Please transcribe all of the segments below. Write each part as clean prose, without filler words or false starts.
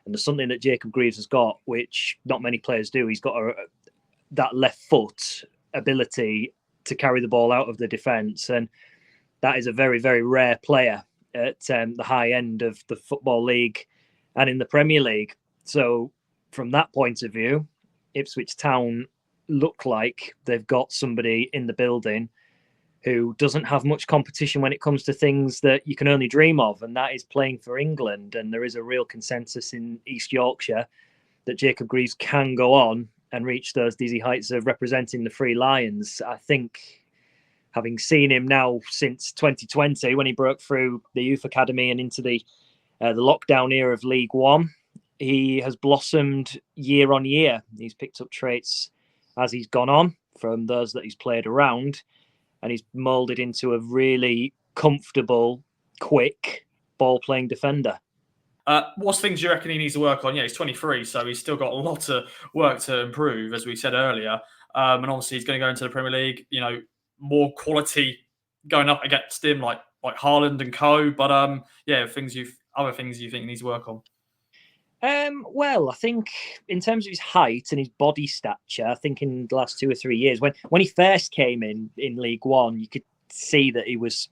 And there's something that Jacob Greaves has got, which not many players do. He's got that left foot ability to carry the ball out of the defence. And that is a very, very rare player at the high end of the Football League and in the Premier League. So from that point of view, Ipswich Town look like they've got somebody in the building who doesn't have much competition when it comes to things that you can only dream of, and that is playing for England. And there is a real consensus in East Yorkshire that Jacob Greaves can go on and reach those dizzy heights of representing the Three Lions. I think, having seen him now since 2020, when he broke through the youth academy and into the lockdown era of League One, he has blossomed year on year. He's picked up traits as he's gone on from those that he's played around, and he's moulded into a really comfortable, quick, ball-playing defender. What's things you reckon he needs to work on? Yeah, he's 23, so he's still got a lot of work to improve, as we said earlier. And obviously, he's going to go into the Premier League. You know, more quality going up against him, like Haaland and co. But other things you think he needs to work on. Well, I think in terms of his height and his body stature, I think in the last 2 or 3 years, when he first came in League One, you could see that he was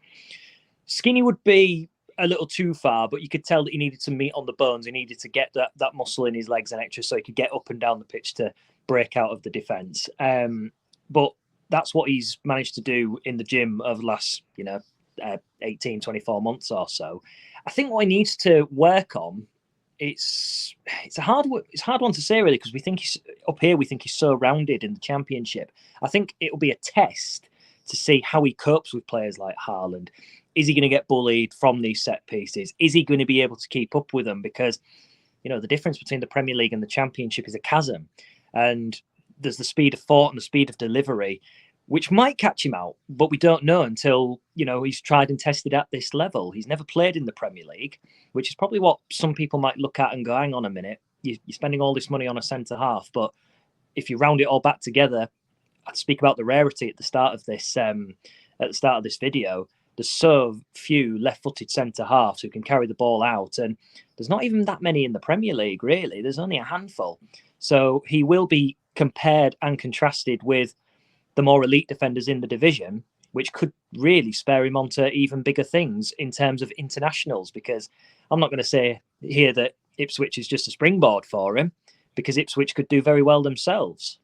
skinny. Would be a little too far, but you could tell that he needed some meat on the bones. He needed to get that muscle in his legs and extra so he could get up and down the pitch to break out of the defence. But that's what he's managed to do in the gym over the last 18, 24 months or so. I think what he needs to work on, it's a hard one to say, really, because we think he's so rounded in the Championship. I think it'll be a test to see how he copes with players like Haaland. Is he going to get bullied from these set pieces? Is he going to be able to keep up with them? Because the difference between the Premier League and the Championship is a chasm, and there's the speed of thought and the speed of delivery, which might catch him out, but we don't know until, he's tried and tested at this level. He's never played in the Premier League, which is probably what some people might look at and go, hang on a minute, you're spending all this money on a centre-half. But if you round it all back together, I'd speak about the rarity at the start of this video. There's so few left-footed centre-halves who can carry the ball out, and there's not even that many in the Premier League, really. There's only a handful. So he will be compared and contrasted with the more elite defenders in the division, which could really spur him onto even bigger things in terms of internationals, because I'm not going to say here that Ipswich is just a springboard for him, because Ipswich could do very well themselves.